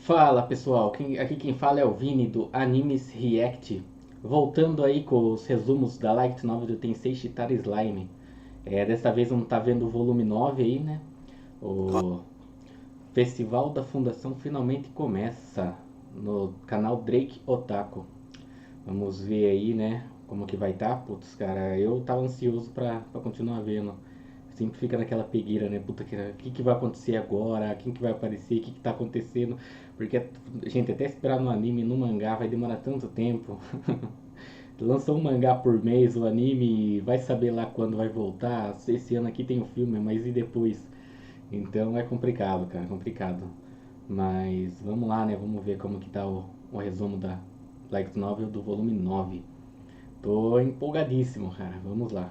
Fala pessoal, aqui quem fala é o Vini do Animes React. Voltando aí com os resumos da Light Novel do Tensei Shitara Slime. Desta vez vamos estar vendo o volume 9 aí, né? O Festival da Fundação finalmente começa no canal Drake Otaku. Vamos ver aí, né? Como que vai estar. Putz, cara, eu tava ansioso pra continuar vendo. Sempre fica naquela pegueira, né? Puta, que vai acontecer agora? Quem que vai aparecer? O que tá acontecendo? Porque, gente, até esperar no anime, no mangá, vai demorar tanto tempo. Lançou um mangá por mês, o anime vai saber lá quando vai voltar. Esse ano aqui tem o filme, mas e depois? Então é complicado, cara, complicado. Mas vamos lá, né? Vamos ver como que tá o resumo da Light Novel do volume 9. Tô empolgadíssimo, cara. Vamos lá.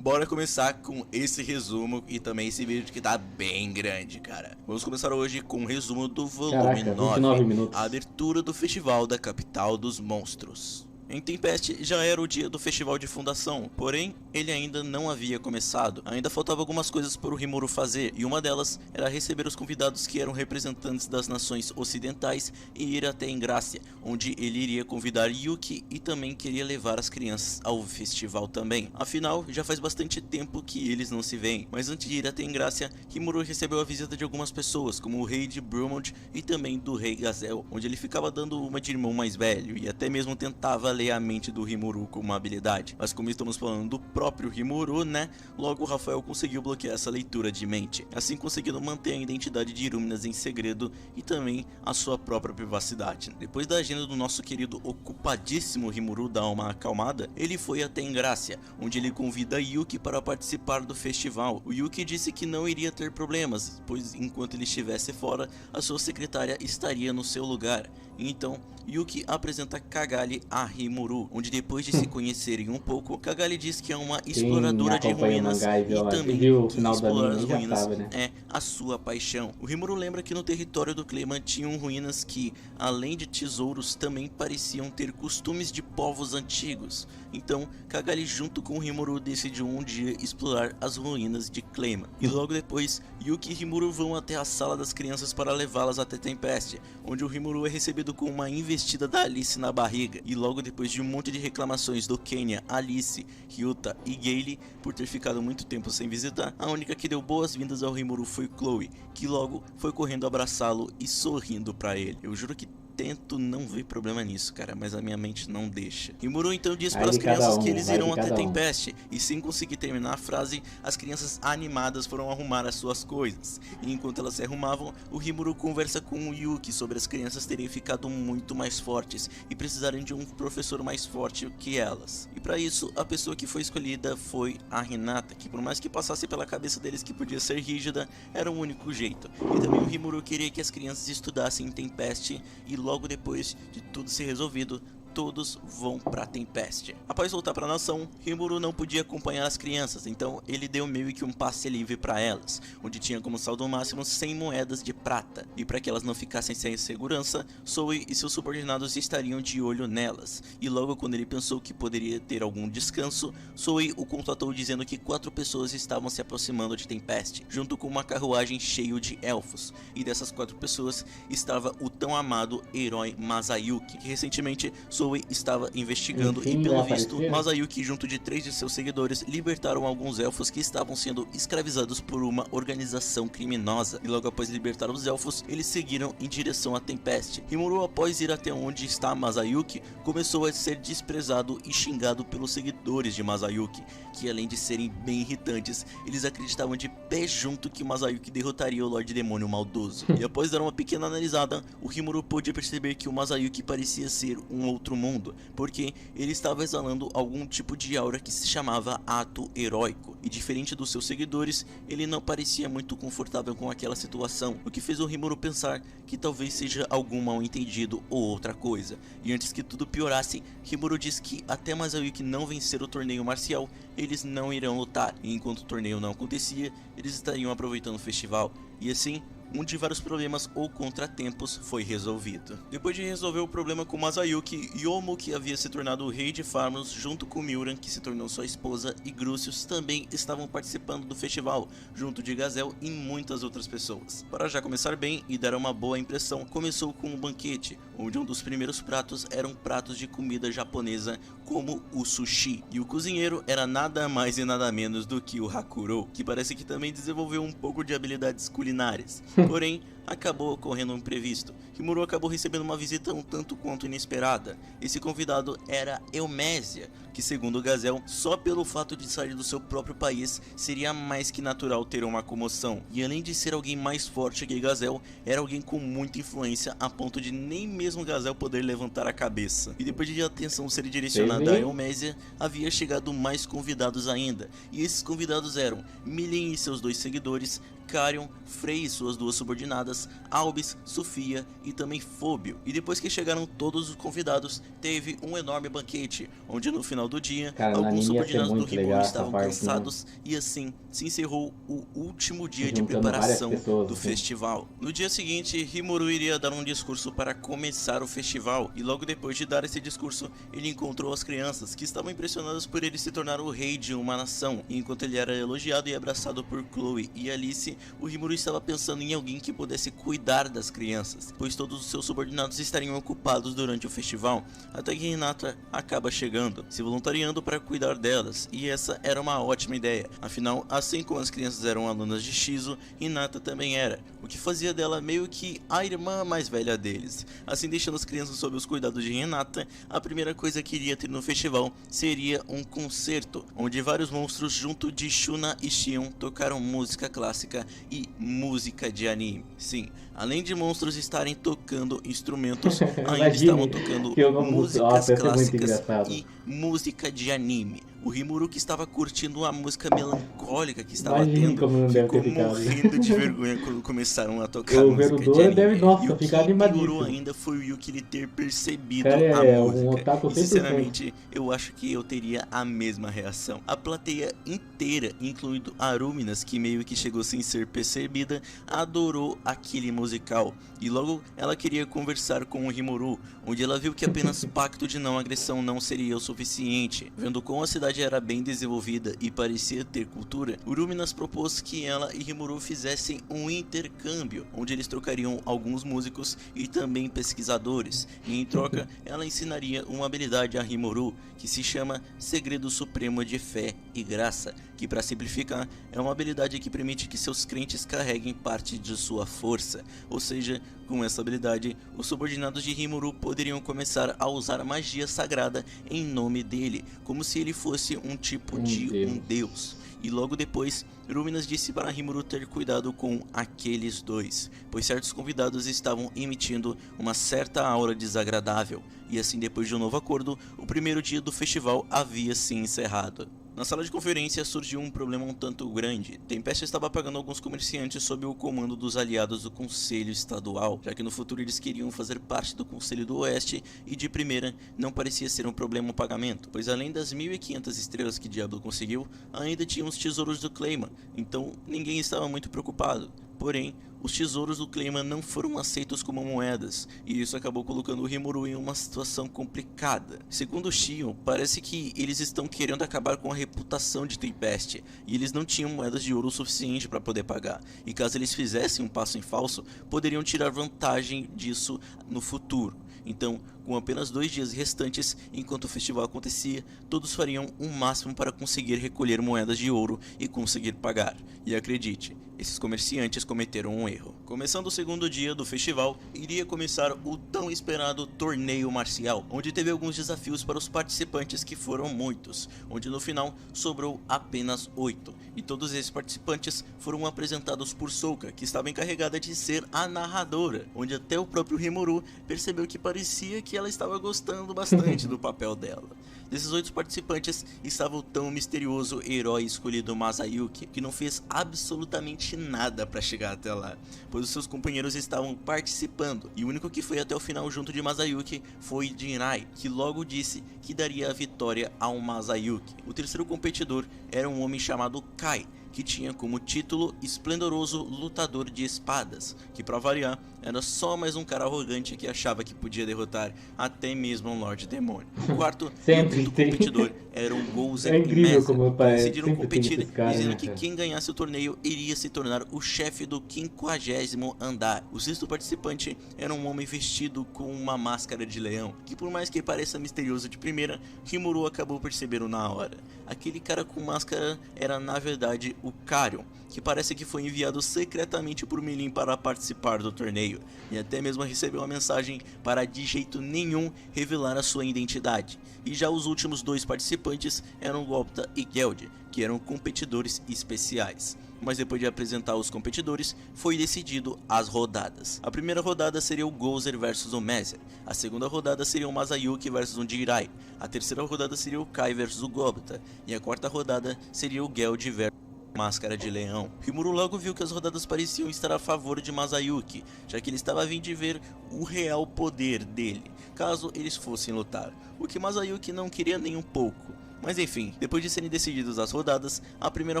Bora começar com esse resumo e também esse vídeo que tá bem grande, cara. Vamos começar hoje com o resumo do volume 9, minutos. a abertura do festival da capital dos monstros. Em Tempest já era o dia do festival de fundação, porém ele ainda não havia começado. Ainda faltava algumas coisas para o Rimuru fazer, e uma delas era receber os convidados que eram representantes das nações ocidentais e ir até Engrácia, onde ele iria convidar Yuki e também queria levar as crianças ao festival também. Afinal, já faz bastante tempo que eles não se veem, mas antes de ir até Engrácia, Rimuru recebeu a visita de algumas pessoas, como o rei de Brumond e também do rei Gazel, onde ele ficava dando uma de irmão mais velho e até mesmo tentava ler a mente do Rimuru com uma habilidade. Mas como estamos falando do próprio Rimuru, né? Logo Rafael conseguiu bloquear essa leitura de mente, assim conseguindo manter a identidade de Illuminas em segredo e também a sua própria privacidade. Depois da agenda do nosso querido ocupadíssimo Rimuru dar uma acalmada, ele foi até Engrácia, onde ele convida Yuki para participar do festival. O Yuki disse que não iria ter problemas, pois enquanto ele estivesse fora, a sua secretária estaria no seu lugar. Então, Yuki apresenta Kagali a Rimuru, onde depois de se conhecerem um pouco, Kagali diz que é uma exploradora de ruínas e também que explorar as ruínas é a sua paixão. O Rimuru lembra que no território do Clayman tinham ruínas que, além de tesouros, também pareciam ter costumes de povos antigos. Então, Kagali junto com o Rimuru decidiu um dia explorar as ruínas de Clayman. E logo depois, Yuki e Rimuru vão até a sala das crianças para levá-las até Tempest, onde o Rimuru é recebido com uma investida da Alice na barriga. E logo depois de um monte de reclamações do Kenya, Alice, Ryuta e Gayle por ter ficado muito tempo sem visitar, a única que deu boas-vindas ao Rimuru foi Chloe, que logo foi correndo abraçá-lo e sorrindo pra ele. Eu juro que tento não ver problema nisso, cara, mas a minha mente não deixa. Rimuru então diz para as crianças que eles irão até Tempest, e sem conseguir terminar a frase, as crianças animadas foram arrumar as suas coisas. E enquanto elas se arrumavam, o Rimuru conversa com o Yuki sobre as crianças terem ficado muito mais fortes e precisarem de um professor mais forte que elas. E para isso, a pessoa que foi escolhida foi a Hinata, que por mais que passasse pela cabeça deles que podia ser rígida, era o único jeito. E também o Rimuru queria que as crianças estudassem em Tempest, e logo depois de tudo ser resolvido, todos vão pra Tempest. Após voltar pra nação, Rimuru não podia acompanhar as crianças, então ele deu meio que um passe livre pra elas, onde tinha como saldo máximo 100 moedas de prata, e para que elas não ficassem sem segurança, Zoe e seus subordinados estariam de olho nelas. E logo quando ele pensou que poderia ter algum descanso, Zoe o contatou dizendo que 4 pessoas estavam se aproximando de Tempest, junto com uma carruagem cheia de elfos, e dessas 4 pessoas estava o tão amado herói Masayuki, que recentemente Zoe estava investigando. Enfim, e pelo visto, Masayuki junto de 3 de seus seguidores libertaram alguns elfos que estavam sendo escravizados por uma organização criminosa. E logo após libertar os elfos, eles seguiram em direção a Tempest. Rimuru, após ir até onde está Masayuki, começou a ser desprezado e xingado pelos seguidores de Masayuki, que além de serem bem irritantes, eles acreditavam de pé junto que Masayuki derrotaria o Lorde Demônio Maldoso. E após dar uma pequena analisada, o Rimuru pôde perceber que o Masayuki parecia ser um outro mundo, porque ele estava exalando algum tipo de aura que se chamava ato heróico, e diferente dos seus seguidores, ele não parecia muito confortável com aquela situação, o que fez o Rimuru pensar que talvez seja algum mal entendido ou outra coisa. E antes que tudo piorasse, Rimuru diz que até Masayuki não vencer o torneio marcial, eles não irão lutar, e enquanto o torneio não acontecia, eles estariam aproveitando o festival. E assim, um de vários problemas ou contratempos foi resolvido. Depois de resolver o problema com Masayuki, Yomo, que havia se tornado o rei de Farmos, junto com Miura, que se tornou sua esposa, e Grúcius também estavam participando do festival, junto de Gazel e muitas outras pessoas. Para já começar bem e dar uma boa impressão, começou com um banquete, onde um dos primeiros pratos eram pratos de comida japonesa, como o sushi, e o cozinheiro era nada mais e nada menos do que o Hakuro, que parece que também desenvolveu um pouco de habilidades culinárias. Porém, acabou ocorrendo um imprevisto. Rimuru acabou recebendo uma visita um tanto quanto inesperada. Esse convidado era Eumésia, que segundo Gazel, só pelo fato de sair do seu próprio país, seria mais que natural ter uma comoção. E além de ser alguém mais forte que Gazel, era alguém com muita influência a ponto de nem mesmo Gazel poder levantar a cabeça. E depois de a atenção ser direcionada a Eumésia, havia chegado mais convidados ainda. E esses convidados eram Millen e seus 2 seguidores, Carion, Frey e suas 2 subordinadas, Albis, Sofia e também Fóbio. E depois que chegaram todos os convidados, teve um enorme banquete, onde no final do dia, alguns subordinados do Rimuru estavam cansados, e assim se encerrou o último dia de preparação do festival. No dia seguinte, Rimuru iria dar um discurso para começar o festival, e logo depois de dar esse discurso, ele encontrou as crianças, que estavam impressionadas por ele se tornar o rei de uma nação. E enquanto ele era elogiado e abraçado por Chloe e Alice, o Rimuru estava pensando em alguém que pudesse cuidar das crianças, pois todos os seus subordinados estariam ocupados durante o festival, até que Hinata acaba chegando, se voluntariando para cuidar delas, e essa era uma ótima ideia. Afinal, assim como as crianças eram alunas de Shizu, Hinata também era, o que fazia dela meio que a irmã mais velha deles. Assim, deixando as crianças sob os cuidados de Hinata, a primeira coisa que iria ter no festival seria um concerto, onde vários monstros junto de Shuna e Shion tocaram música clássica e música de anime. Sim, além de monstros estarem tocando instrumentos, ainda estavam tocando músicas clássicas e música de anime. O Rimuru, que estava curtindo a música melancólica que estava tendo, ficou morrendo de vergonha quando começaram a tocar música de anime. Deve, nossa, e o que piorou ainda foi o Yuki ele ter percebido a música. E sinceramente, eu acho que eu teria a mesma reação. A plateia inteira, incluindo a Aruminas, que meio que chegou sem ser percebida, adorou aquele musical. E logo ela queria conversar com o Rimuru, onde ela viu que apenas pacto de não agressão não seria o suficiente. Vendo como a cidade era bem desenvolvida e parecia ter cultura, Uruminas propôs que ela e Rimuru fizessem um intercâmbio, onde eles trocariam alguns músicos e também pesquisadores, e em troca ela ensinaria uma habilidade a Rimuru, que se chama Segredo Supremo de Fé e Graça, que, para simplificar, é uma habilidade que permite que seus crentes carreguem parte de sua força. Ou seja, com essa habilidade, os subordinados de Rimuru poderiam começar a usar magia sagrada em nome dele, como se ele fosse um tipo de um deus. E logo depois, Ruminas disse para Rimuru ter cuidado com aqueles 2, pois certos convidados estavam emitindo uma certa aura desagradável. E assim, depois de um novo acordo, o primeiro dia do festival havia se encerrado. Na sala de conferência surgiu um problema um tanto grande. Tempest estava pagando alguns comerciantes sob o comando dos aliados do Conselho Estadual, já que no futuro eles queriam fazer parte do Conselho do Oeste, e de primeira não parecia ser um problema o pagamento, pois além das 1.500 estrelas que Diablo conseguiu, ainda tinha os tesouros do Clayman, então ninguém estava muito preocupado. Porém, os tesouros do Clayman não foram aceitos como moedas, e isso acabou colocando o Rimuru em uma situação complicada. Segundo Shion, parece que eles estão querendo acabar com a reputação de Tempest, e eles não tinham moedas de ouro o suficiente para poder pagar, e caso eles fizessem um passo em falso, poderiam tirar vantagem disso no futuro. Então, com apenas 2 dias restantes, enquanto o festival acontecia, todos fariam o máximo para conseguir recolher moedas de ouro e conseguir pagar. E acredite, esses comerciantes cometeram um erro. Começando o segundo dia do festival, iria começar o tão esperado torneio marcial, onde teve alguns desafios para os participantes, que foram muitos, onde no final sobrou apenas 8, e todos esses participantes foram apresentados por Souka, que estava encarregada de ser a narradora, onde até o próprio Rimuru percebeu que parecia que ela estava gostando bastante do papel dela. Desses 8 participantes estava o tão misterioso herói escolhido Masayuki, que não fez absolutamente nada para chegar até lá, pois os seus companheiros estavam participando, e o único que foi até o final junto de Masayuki foi Jinrai, que logo disse que daria a vitória ao Masayuki. O terceiro competidor era um homem chamado Kai, que tinha como título Esplendoroso Lutador de Espadas, que pra variar era só mais um cara arrogante que achava que podia derrotar até mesmo um Lorde Demônio. O quarto e o quinto competidor eram Gozer e Mezer, que decidiram competir, dizendo que quem ganhasse o torneio iria se tornar o chefe do 50º andar. O sexto participante era um homem vestido com uma máscara de leão, que por mais que pareça misterioso de primeira, Rimuru acabou percebendo na hora. Aquele cara com máscara era na verdade o Carrion, que parece que foi enviado secretamente por Melim para participar do torneio, e até mesmo recebeu uma mensagem para de jeito nenhum revelar a sua identidade. E já os últimos dois participantes eram Gobta e Geld, que eram competidores especiais. Mas depois de apresentar os competidores, foi decidido as rodadas. A primeira rodada seria o Gozer versus o Mezer, a segunda rodada seria o Masayuki versus o Jirai, a terceira rodada seria o Kai versus o Gobta, e a quarta rodada seria o Geld versus Máscara de Leão. Rimuru logo viu que as rodadas pareciam estar a favor de Masayuki, já que ele estava a fim de ver o real poder dele, caso eles fossem lutar, o que Masayuki não queria nem um pouco. Mas enfim, depois de serem decididas as rodadas, a primeira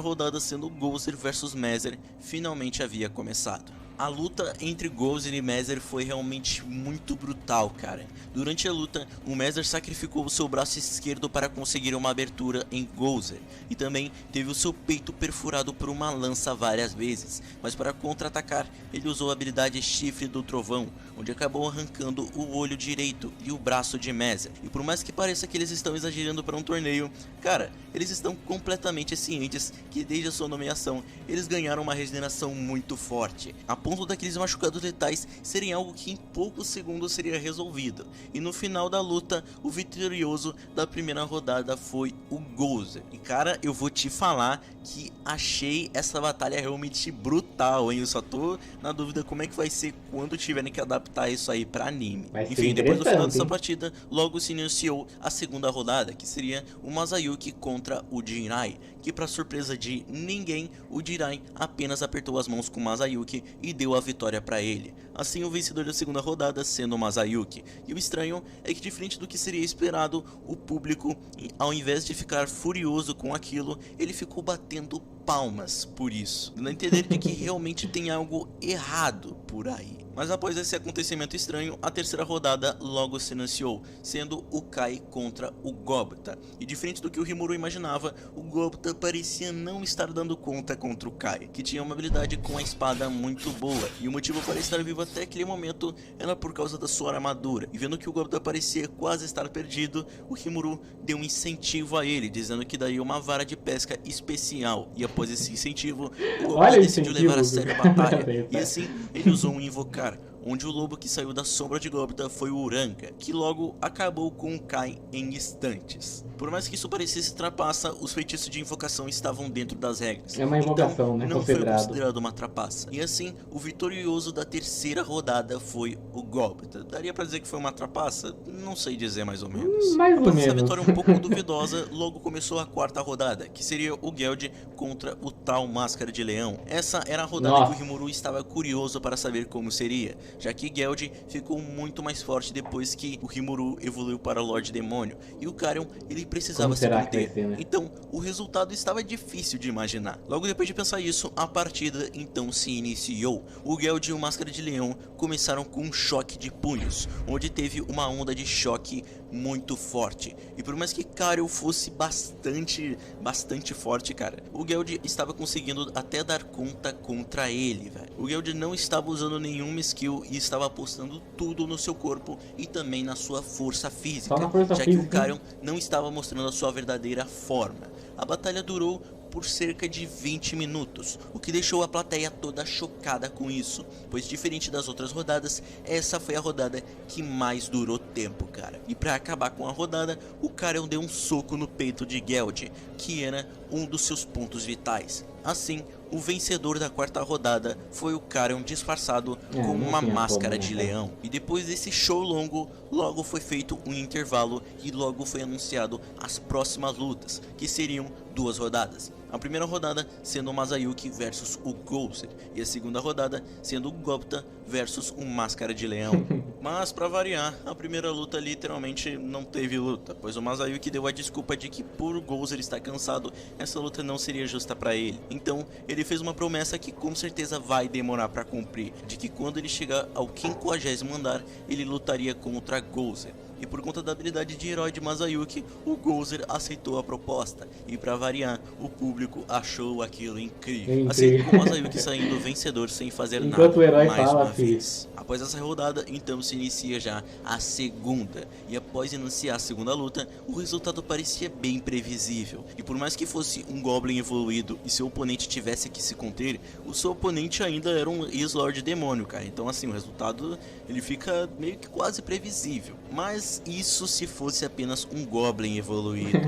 rodada sendo Gozer vs Mezer finalmente havia começado. A luta entre Gozer e Mezer foi realmente muito brutal, cara. Durante a luta, o Mezer sacrificou o seu braço esquerdo para conseguir uma abertura em Gozer, e também teve o seu peito perfurado por uma lança várias vezes, mas para contra-atacar, ele usou a habilidade Chifre do Trovão, onde acabou arrancando o olho direito e o braço de Mezer. E por mais que pareça que eles estão exagerando para um torneio, cara, eles estão completamente cientes que desde a sua nomeação, eles ganharam uma regeneração muito forte, a ponto daqueles machucados letais serem algo que em poucos segundos seria resolvido. E no final da luta, o vitorioso da primeira rodada foi o Gozer. E cara, eu vou te falar que achei essa batalha realmente brutal, hein? Eu só tô na dúvida como é que vai ser quando tiverem que adaptar isso aí pra anime. Enfim, depois do final dessa partida, logo se iniciou a segunda rodada, que seria o Masayuki contra o Jirai, que para surpresa de ninguém, o Jirai apenas apertou as mãos com o Masayuki e deu a vitória para ele. Assim, o vencedor da segunda rodada sendo o Masayuki. E o estranho é que, diferente do que seria esperado, o público, ao invés de ficar furioso com aquilo, ele ficou batendo palmas por isso, dando a entender de que realmente tem algo errado por aí. Mas após esse acontecimento estranho, a terceira rodada logo se iniciou, sendo o Kai contra o Gobta. E diferente do que o Rimuru imaginava, o Gobta parecia não estar dando conta contra o Kai, que tinha uma habilidade com a espada muito boa, e o motivo para estar vivo até aquele momento era por causa da sua armadura. E vendo que o Gobta parecia quase estar perdido, o Rimuru deu um incentivo a ele, dizendo que daria uma vara de pesca especial, e após esse incentivo, o Gobta decidiu levar a sério a batalha, e assim ele usou um invocar, onde o lobo que saiu da sombra de Gobta foi o Uranga, que logo acabou com o Kai em instantes. Por mais que isso parecesse trapaça, os feitiços de invocação estavam dentro das regras. É uma invocação, então, né? Não foi considerado uma trapaça. E assim, o vitorioso da terceira rodada foi o Gobta. Daria pra dizer que foi uma trapaça? Não sei dizer mais ou menos. Após essa vitória um pouco duvidosa, logo começou a quarta rodada, que seria o Geld contra o tal Máscara de Leão. Essa era a rodada que o Rimuru estava curioso para saber como seria, já que Geld ficou muito mais forte depois que o Rimuru evoluiu para Lorde Demônio, e o Carrion, ele precisava se manter, né? Então o resultado estava difícil de imaginar. Logo depois de pensar isso, a partida então se iniciou. O Geld e o Máscara de Leão começaram com um choque de punhos, onde teve uma onda de choque muito forte, e por mais que Carrion fosse bastante forte, cara, o Geld estava conseguindo até dar conta contra ele, velho. O Geld não estava usando nenhuma skill e estava apostando tudo no seu corpo e também na sua força física, já que o Carrion não estava mostrando a sua verdadeira forma. A batalha durou por cerca de 20 minutos, o que deixou a plateia toda chocada com isso, pois diferente das outras rodadas, essa foi a rodada que mais durou tempo, cara. E pra acabar com a rodada, o Carrion deu um soco no peito de Geld, que era um dos seus pontos vitais. Assim, o vencedor da quarta rodada foi o Carrion disfarçado com uma máscara de leão. E depois desse show longo, logo foi feito um intervalo e logo foi anunciado as próximas lutas, que seriam 2 rodadas. A primeira rodada sendo o Masayuki versus o Gozer, e a segunda rodada sendo o Gobta versus o Máscara de Leão. Mas pra variar, a primeira luta literalmente não teve luta, pois o Masayuki deu a desculpa de que por o Gozer estar cansado, essa luta não seria justa pra ele. Então ele fez uma promessa que com certeza vai demorar pra cumprir, de que quando ele chegar ao 50º andar, ele lutaria contra Gozer. E por conta da habilidade de herói de Masayuki, o Gozer aceitou a proposta. E pra variar, o público achou aquilo incrível. Assim, com o Masayuki saindo vencedor sem fazer Enquanto nada o herói mais fala, uma vez. Após essa rodada, então se inicia já a segunda. E após iniciar a segunda luta, o resultado parecia bem previsível. E por mais que fosse um Goblin evoluído e seu oponente tivesse que se conter, o seu oponente ainda era um Ex-Lord Demônio, cara. Então assim, o resultado ele fica meio que quase previsível. Mas isso se fosse apenas um Goblin evoluído.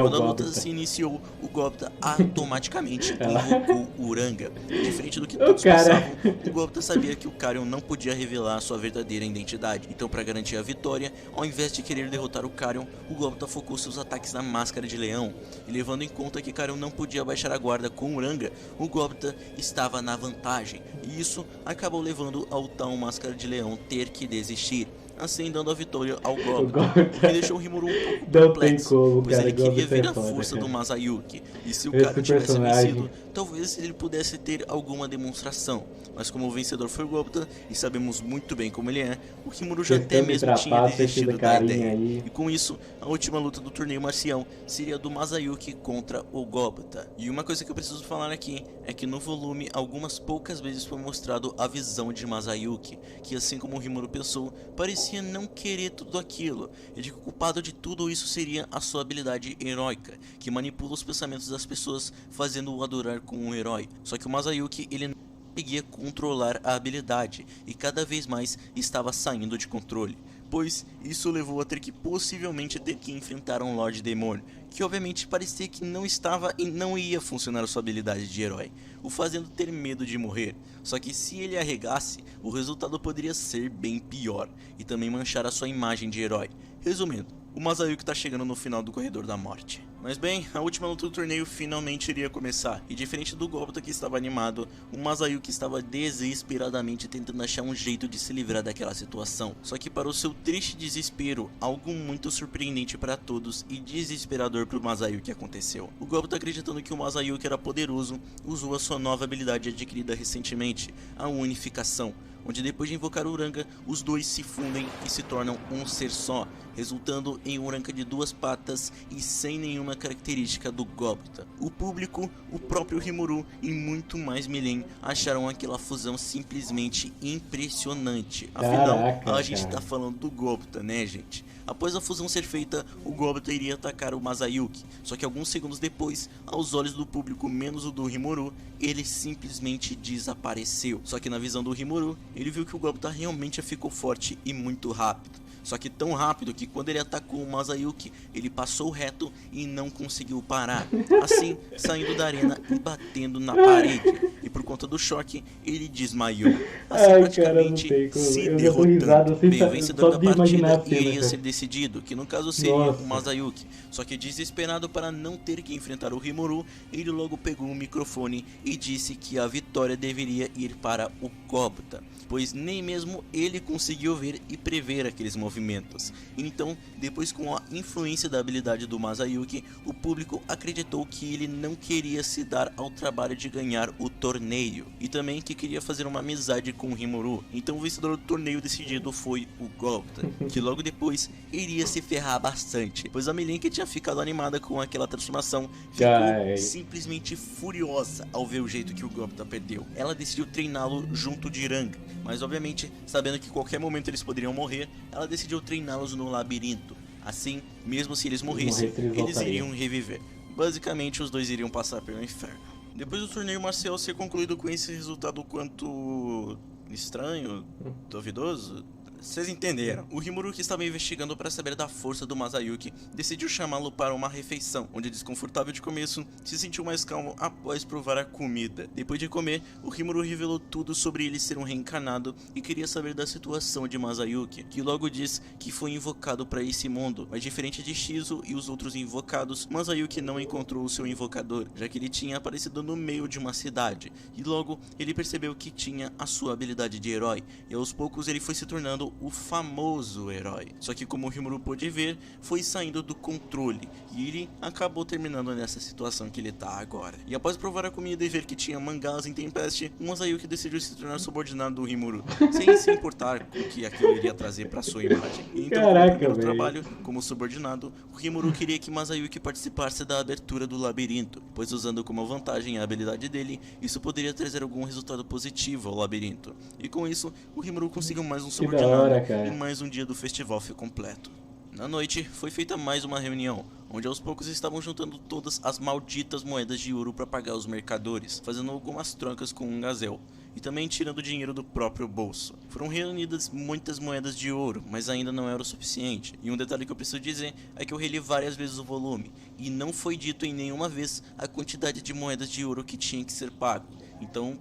Quando a luta se iniciou, o Gobta automaticamente invocou Uranga. Diferente do que todos pensavam, o Gobta sabia que o Carrion não podia revelar sua verdadeira identidade. Então, para garantir a vitória, ao invés de querer derrotar o Carrion, o Gobta focou seus ataques na Máscara de Leão. E levando em conta que Carrion não podia baixar a guarda com Uranga, o Gobta estava na vantagem. E isso acabou levando ao tal Máscara de Leão ter que desistir, assim dando a vitória ao Gobta, o que deixou o Rimuru um pouco perplexo, pois ele queria ver a força do Masayuki, e se o cara tivesse vencido, talvez ele pudesse ter alguma demonstração, mas como o vencedor foi o Gobta, e sabemos muito bem como ele é, o Rimuru já até mesmo tinha desistido da ideia, e com isso, a última luta do torneio marcial seria do Masayuki contra o Gobta. E uma coisa que eu preciso falar aqui, é que no volume, algumas poucas vezes foi mostrado a visão de Masayuki, que assim como o Rimuru pensou, parecia não querer tudo aquilo, e de que o culpado de tudo isso seria a sua habilidade heróica, que manipula os pensamentos das pessoas, fazendo-o adorar como um herói. Só que o Masayuki, ele não conseguia controlar a habilidade, e cada vez mais estava saindo de controle, pois isso levou a ter que possivelmente ter que enfrentar um Lorde Demônio, que obviamente parecia que não estava e não ia funcionar a sua habilidade de herói, o fazendo ter medo de morrer. Só que se ele arregasse, o resultado poderia ser bem pior, e também manchar a sua imagem de herói. Resumindo, o Masayuki está chegando no final do corredor da morte. Mas bem, a última luta do torneio finalmente iria começar, e diferente do Gobta que estava animado, o Masayuki estava desesperadamente tentando achar um jeito de se livrar daquela situação. Só que para o seu triste desespero, algo muito surpreendente para todos e desesperador para o Masayuki aconteceu. O Gobta, acreditando que o Masayuki era poderoso, usou a sua nova habilidade adquirida recentemente, a Unificação, onde depois de invocar Uranga, os dois se fundem e se tornam um ser só, resultando em Uranga de 2 patas e sem nenhuma característica do Gobta. O público, o próprio Rimuru e muito mais Milen acharam aquela fusão simplesmente impressionante. Afinal, a gente tá falando do Gobta, né, gente? Após a fusão ser feita, o Gobta iria atacar o Masayuki, só que alguns segundos depois, aos olhos do público menos o do Rimuru, ele simplesmente desapareceu. Só que na visão do Rimuru, ele viu que o Gobta realmente ficou forte e muito rápido. Só que tão rápido que quando ele atacou o Masayuki, ele passou reto e não conseguiu parar, assim saindo da arena e batendo na parede. E por conta do choque, ele desmaiou, assim praticamente se derrotando. Bem, o vencedor da partida iria ser decidido, que no caso seria o Masayuki. Só que desesperado para não ter que enfrentar o Rimuru, ele logo pegou o microfone e disse que a vitória deveria ir para o Gobta, pois nem mesmo ele conseguiu ver e prever aqueles movimentos. Então, depois com a influência da habilidade do Masayuki, o público acreditou que ele não queria se dar ao trabalho de ganhar o torneio, e também que queria fazer uma amizade com o Rimuru. Então o vencedor do torneio decidido foi o Gobta, que logo depois iria se ferrar bastante, pois a Milen, que tinha ficado animada com aquela transformação, ficou simplesmente furiosa ao ver o jeito que o Gobta perdeu. Ela decidiu treiná-lo junto de Iranga, mas obviamente, sabendo que qualquer momento eles poderiam morrer, ela decidiu treiná-los no labirinto. Assim, mesmo se eles morressem, eles iriam reviver. Basicamente, os dois iriam passar pelo inferno. Depois do torneio marcial ser concluído com esse resultado quanto estranho, duvidoso, Vocês entenderam. O Rimuru, que estava investigando para saber da força do Masayuki, decidiu chamá-lo para uma refeição, onde, desconfortável de começo, se sentiu mais calmo após provar a comida. Depois de comer, o Rimuru revelou tudo sobre ele ser um reencarnado e queria saber da situação de Masayuki, que logo diz que foi invocado para esse mundo, mas diferente de Shizu e os outros invocados, Masayuki não encontrou o seu invocador, já que ele tinha aparecido no meio de uma cidade, e logo ele percebeu que tinha a sua habilidade de herói, e aos poucos ele foi se tornando o famoso herói. Só que, como o Rimuru pôde ver, foi saindo do controle, e ele acabou terminando nessa situação que ele tá agora. E após provar a comida e ver que tinha mangás em Tempest, o Masayuki decidiu se tornar subordinado do Rimuru, sem se importar com o que aquilo iria trazer para sua imagem. E então, no trabalho como subordinado, o Rimuru queria que Masayuki participasse da abertura do labirinto, pois usando como vantagem a habilidade dele, isso poderia trazer algum resultado positivo ao labirinto. E com isso, o Rimuru conseguiu mais um subordinado e mais um dia do festival foi completo. Na noite, foi feita mais uma reunião, onde aos poucos estavam juntando todas as malditas moedas de ouro para pagar os mercadores, fazendo algumas trocas com um gazelle, e também tirando dinheiro do próprio bolso. Foram reunidas muitas moedas de ouro, mas ainda não era o suficiente. E um detalhe que eu preciso dizer é que eu reli várias vezes o volume, e não foi dito em nenhuma vez a quantidade de moedas de ouro que tinha que ser pago. Então,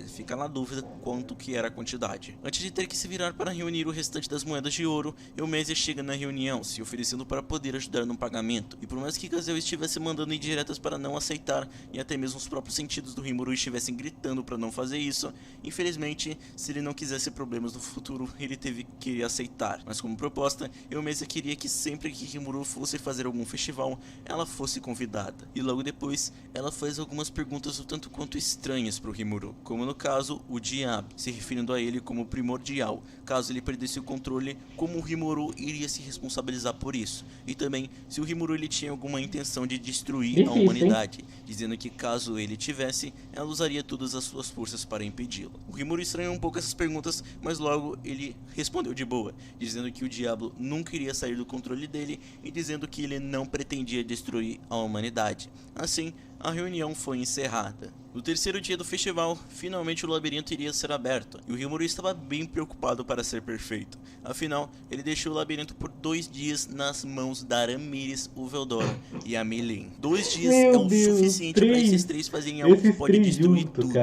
fica na dúvida quanto que era a quantidade. Antes de ter que se virar para reunir o restante das moedas de ouro, Eumesia chega na reunião, se oferecendo para poder ajudar no pagamento. E por mais que Gazelle estivesse mandando indiretas para não aceitar, e até mesmo os próprios sentidos do Rimuru estivessem gritando para não fazer isso, infelizmente, se ele não quisesse problemas no futuro, ele teve que aceitar. Mas como proposta, Eumesia queria que sempre que Rimuru fosse fazer algum festival, ela fosse convidada. E logo depois, ela faz algumas perguntas um tanto quanto estranhas para o Rimuru, como no caso o Diabo, se referindo a ele como primordial. Caso ele perdesse o controle, como o Rimuru iria se responsabilizar por isso, e também se o Rimuru ele tinha alguma intenção de destruir a humanidade, dizendo que caso ele tivesse, ela usaria todas as suas forças para impedi-lo. O Rimuru estranhou um pouco essas perguntas, mas logo ele respondeu de boa, dizendo que o Diabo nunca iria sair do controle dele e dizendo que ele não pretendia destruir a humanidade. Assim, a reunião foi encerrada. No terceiro dia do festival, finalmente o labirinto iria ser aberto, e o Rimuru estava bem preocupado para ser perfeito. Afinal, ele deixou o labirinto por 2 dias nas mãos da Ramires, o Veldora e a Meilin. 2 dias é o suficiente para esses três fazerem algo que pode destruir tudo.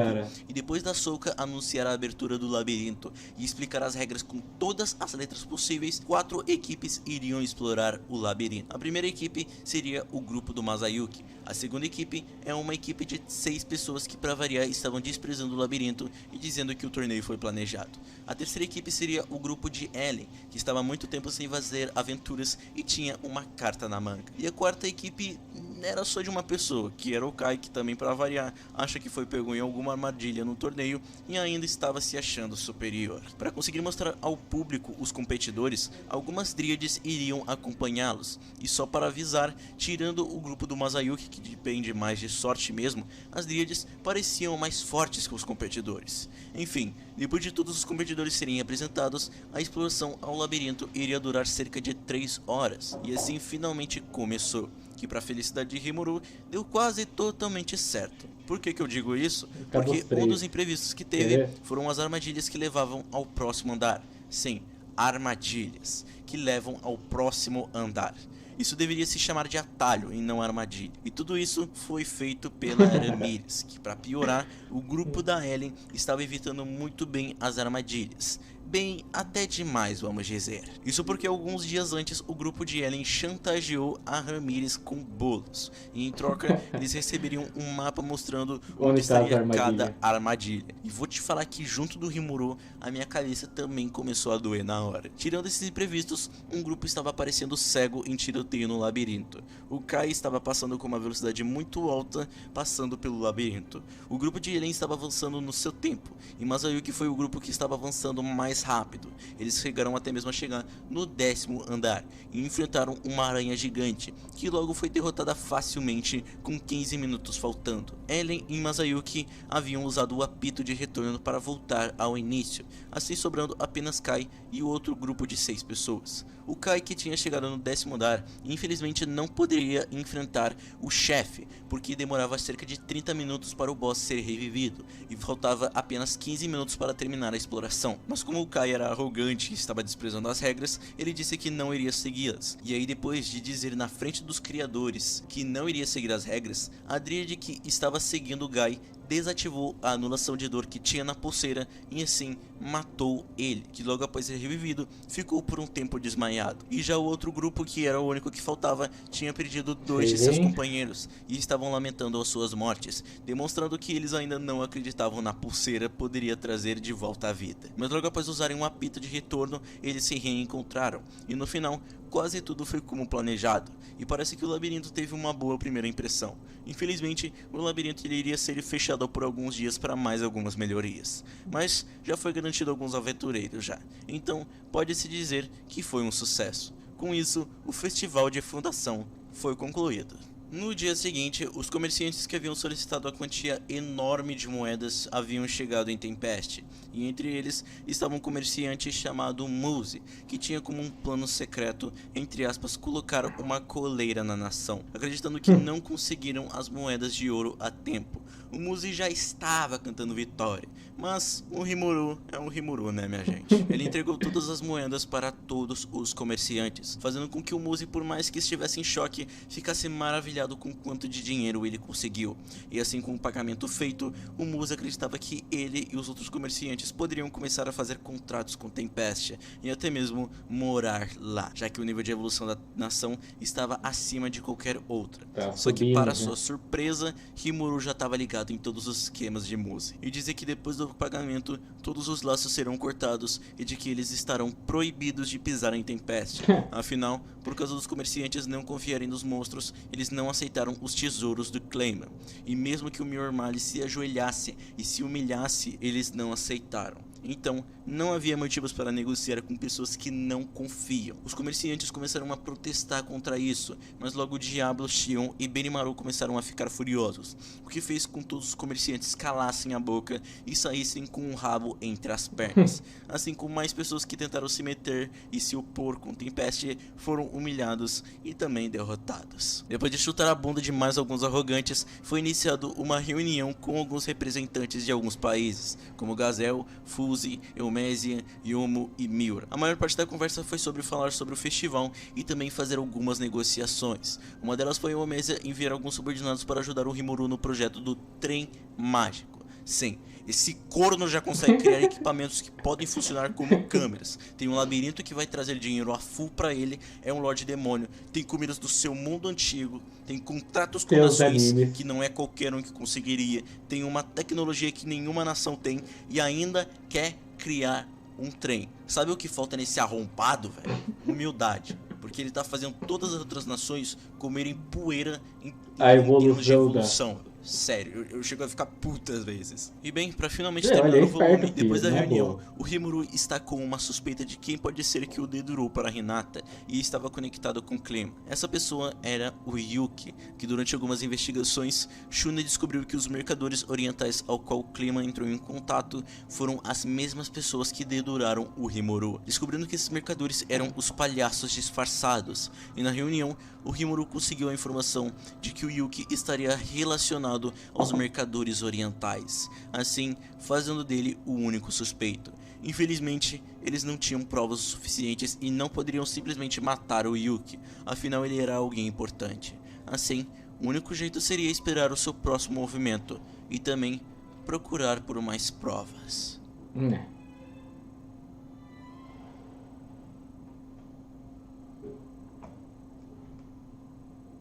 E depois da Souka anunciar a abertura do labirinto e explicar as regras com todas as letras possíveis, 4 equipes iriam explorar o labirinto. A primeira equipe seria o grupo do Masayuki. A segunda equipe é uma equipe de 6 pessoas que, para variar, estavam desprezando o labirinto e dizendo que o torneio foi planejado. A terceira equipe seria o grupo de Ellen, que estava há muito tempo sem fazer aventuras e tinha uma carta na manga. E a quarta equipe era só de uma pessoa, que era o Kai, que também, para variar, acha que foi pego em alguma armadilha no torneio e ainda estava se achando superior. Para conseguir mostrar ao público os competidores, algumas dríades iriam acompanhá-los. E só para avisar, tirando o grupo do Masayuki, que depende mais de sorte mesmo, as dríades pareciam mais fortes que os competidores. Enfim, depois de todos os competidores serem apresentados, a exploração ao labirinto iria durar cerca de 3 horas. E assim finalmente começou, que para a felicidade de Rimuru deu quase totalmente certo. Por que eu digo isso? Porque um dos imprevistos que teve foram as armadilhas que levavam ao próximo andar. Sim, armadilhas que levam ao próximo andar. Isso deveria se chamar de atalho e não armadilha. E tudo isso foi feito pela Ramires, que, para piorar, o grupo da Ellen estava evitando muito bem as armadilhas. Bem, até demais, vamos dizer. Isso porque alguns dias antes o grupo de Ellen chantageou a Ramires com bolos. E em troca, eles receberiam um mapa mostrando onde estaria cada armadilha. E vou te falar que junto do Rimuru, a minha cabeça também começou a doer na hora. Tirando esses imprevistos, um grupo estava aparecendo cego em tiroteio no labirinto. O Kai estava passando com uma velocidade muito alta, passando pelo labirinto. O grupo de Ellen estava avançando no seu tempo. E Masayuki foi o grupo que estava avançando mais rápido. Eles chegaram até mesmo a chegar no 10º andar e enfrentaram uma aranha gigante, que logo foi derrotada facilmente com 15 minutos faltando. Ellen e Masayuki haviam usado o apito de retorno para voltar ao início, assim sobrando apenas Kai e o outro grupo de 6 pessoas. O Kai, que tinha chegado no 10º andar, infelizmente não poderia enfrentar o chefe, porque demorava cerca de 30 minutos para o boss ser revivido, e faltava apenas 15 minutos para terminar a exploração. Mas como o Kai era arrogante e estava desprezando as regras, ele disse que não iria segui-las. E aí, depois de dizer na frente dos criadores que não iria seguir as regras, a Dríade que estava seguindo o Guy desativou a anulação de dor que tinha na pulseira e assim matou ele, que logo após ser revivido ficou por um tempo desmaiado. E já o outro grupo, que era o único que faltava, tinha perdido 2 de seus companheiros e estavam lamentando as suas mortes, demonstrando que eles ainda não acreditavam na pulseira poderia trazer de volta a vida. Mas logo após usarem um apito de retorno, eles se reencontraram e no final quase tudo foi como planejado, e parece que o labirinto teve uma boa primeira impressão. Infelizmente, o labirinto iria ser fechado por alguns dias para mais algumas melhorias, mas já foi garantido alguns aventureiros já, então pode-se dizer que foi um sucesso. Com isso, o festival de fundação foi concluído. No dia seguinte, os comerciantes que haviam solicitado a quantia enorme de moedas haviam chegado em Tempest, e entre eles estava um comerciante chamado Muse, que tinha como um plano secreto, entre aspas, colocar uma coleira na nação, acreditando que não conseguiram as moedas de ouro a tempo. O Muse já estava cantando vitória, mas o Rimuru é um Rimuru, né, minha gente? Ele entregou todas as moedas para todos os comerciantes, fazendo com que o Muse, por mais que estivesse em choque, ficasse maravilhado com quanto de dinheiro ele conseguiu. E assim, com o pagamento feito, o Muse acreditava que ele e os outros comerciantes poderiam começar a fazer contratos com Tempest e até mesmo morar lá, já que o nível de evolução da nação estava acima de qualquer outra. Só que, para sua surpresa, Rimuru já estava ligado em todos os esquemas de Muse e dizia que depois do pagamento todos os laços serão cortados e de que eles estarão proibidos de pisar em Tempest. Afinal, por causa dos comerciantes não confiarem nos monstros, eles não aceitaram os tesouros do Clayman, e mesmo que o Mjolnir se ajoelhasse e se humilhasse, eles não aceitaram. Então, não havia motivos para negociar com pessoas que não confiam. Os comerciantes começaram a protestar contra isso, mas logo Diablo, Xion e Benimaru começaram a ficar furiosos, o que fez com que todos os comerciantes calassem a boca e saíssem com o rabo entre as pernas. Assim como mais pessoas que tentaram se meter e se opor com Tempest foram humilhados e também derrotados. Depois de chutar a bunda de mais alguns arrogantes, foi iniciado uma reunião com alguns representantes de alguns países, como Gazel, Fuzi, Eumésia, Yomo e Miura. A maior parte da conversa foi sobre falar sobre o festival e também fazer algumas negociações. Uma delas foi Eumésia enviar alguns subordinados para ajudar o Rimuru no projeto do trem mágico. Sim, esse corno já consegue criar equipamentos que podem funcionar como câmeras. Tem um labirinto que vai trazer dinheiro a full pra ele, é um Lorde Demônio, tem comidas do seu mundo antigo, tem contratos com nações que não é qualquer um que conseguiria, tem uma tecnologia que nenhuma nação tem e ainda quer criar um trem. Sabe o que falta nesse arrombado, velho? Humildade. Porque ele tá fazendo todas as outras nações comerem poeira em termos de evolução. Sério, eu chego a ficar puta às vezes. E bem, pra finalmente terminar o volume, depois da reunião, o Rimuru está com uma suspeita de quem pode ser que o dedurou para Hinata e estava conectado com Clayman. Essa pessoa era o Yuki, que durante algumas investigações, Shuna descobriu que os mercadores orientais ao qual Clayman entrou em contato foram as mesmas pessoas que deduraram o Rimuru, descobrindo que esses mercadores eram os palhaços disfarçados. E na reunião, o Rimuru conseguiu a informação de que o Yuki estaria relacionado aos mercadores orientais, assim fazendo dele o único suspeito. Infelizmente, eles não tinham provas suficientes e não poderiam simplesmente matar o Yuki, afinal ele era alguém importante. Assim, o único jeito seria esperar o seu próximo movimento e também procurar por mais provas.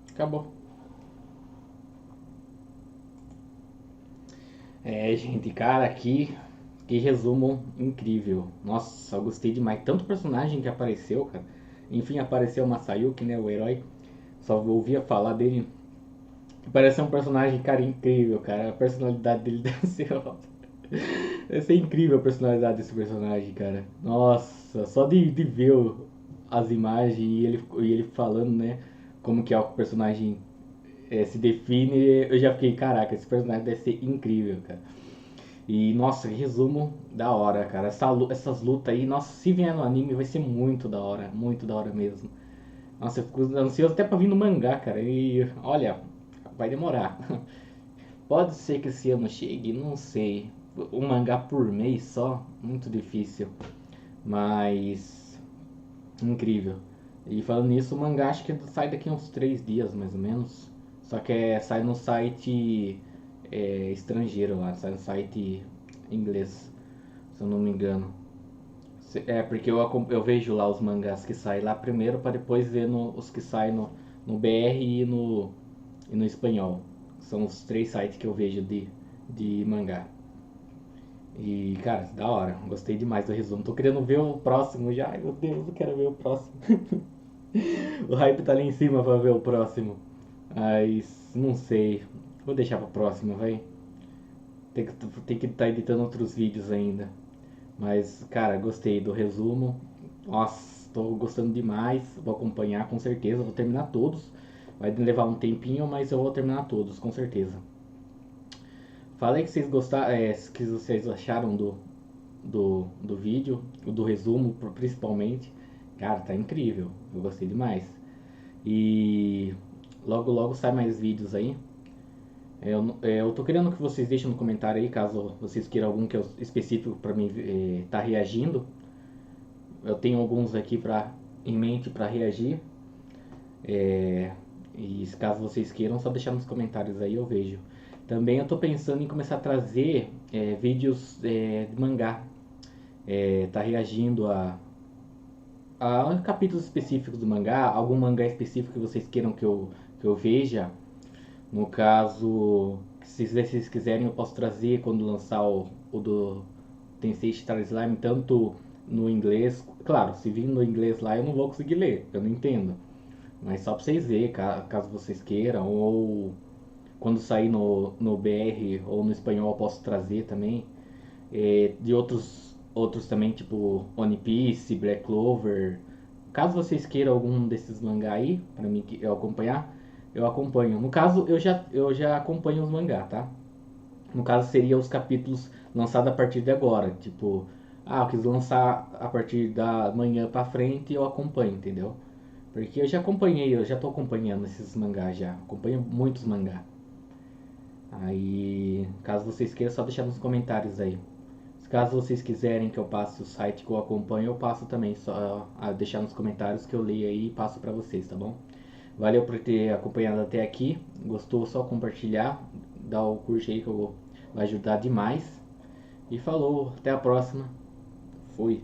Acabou. Gente, cara, que resumo incrível. Nossa, eu gostei demais. Tanto personagem que apareceu, cara. Enfim, apareceu o Masayuki, né, o herói. Só ouvia falar dele. Parece um personagem, cara, incrível, cara. A personalidade dele deve ser deve ser incrível a personalidade desse personagem, cara. Nossa, só de ver as imagens e ele falando, né, como que é o personagem se define, eu já fiquei, caraca, esse personagem deve ser incrível, cara. E, nossa, resumo da hora, cara. Essas lutas aí, nossa, se vier no anime vai ser muito da hora mesmo. Nossa, eu fico ansioso até pra vir no mangá, cara. E, olha, vai demorar. Pode ser que esse ano chegue, não sei. Um mangá por mês só, muito difícil. Mas incrível. E falando nisso, o mangá acho que sai daqui uns 3 dias mais ou menos. Só que sai no site estrangeiro lá, sai no site inglês, se eu não me engano. É porque eu vejo lá os mangás que saem lá primeiro para depois ver os que saem no BR e no espanhol. São os 3 sites que eu vejo de mangá. E cara, da hora, gostei demais do resumo. Tô querendo ver o próximo já. Ai meu Deus, eu quero ver o próximo. O hype tá lá em cima pra ver o próximo. Mas não sei. Vou deixar pra próxima, vai. Tem que estar editando outros vídeos ainda. Mas, cara, gostei do resumo. Nossa, tô gostando demais. Vou acompanhar com certeza. Vou terminar todos. Vai levar um tempinho, mas eu vou terminar todos, com certeza. Falei que vocês gostaram, que vocês acharam do vídeo, do resumo principalmente. Cara, tá incrível. Eu gostei demais. E logo logo sai mais vídeos aí. Eu tô querendo que vocês deixem no comentário aí, caso vocês queiram algum que específico para mim tá reagindo. Eu tenho alguns aqui em mente para reagir. E caso vocês queiram, só deixar nos comentários aí, eu vejo. Também eu tô pensando em começar a trazer vídeos de mangá. Tá reagindo a capítulos específicos do mangá, algum mangá específico que vocês queiram que eu veja. No caso, se vocês quiserem, eu posso trazer quando lançar o do Tensei Star Slime, tanto no inglês. Claro, se vir no inglês lá eu não vou conseguir ler, eu não entendo. Mas só pra vocês verem, caso vocês queiram, ou quando sair no BR ou no espanhol eu posso trazer também. De outros também, tipo One Piece, Black Clover. Caso vocês queiram algum desses mangá aí, pra mim eu acompanhar, eu acompanho. No caso, eu já acompanho os mangá, tá? No caso, seria os capítulos lançados a partir de agora. Tipo, eu quis lançar a partir da manhã pra frente e eu acompanho, entendeu? Porque eu já acompanhei, eu já tô acompanhando esses mangás já. Acompanho muitos mangá. Aí, caso vocês queiram, é só deixar nos comentários aí. Caso vocês quiserem que eu passe o site que eu acompanho, eu passo também. Só deixar nos comentários que eu leio aí e passo pra vocês, tá bom? Valeu por ter acompanhado até aqui. Gostou? Só compartilhar. Dá o curso aí que vai ajudar demais. E falou, até a próxima. Fui.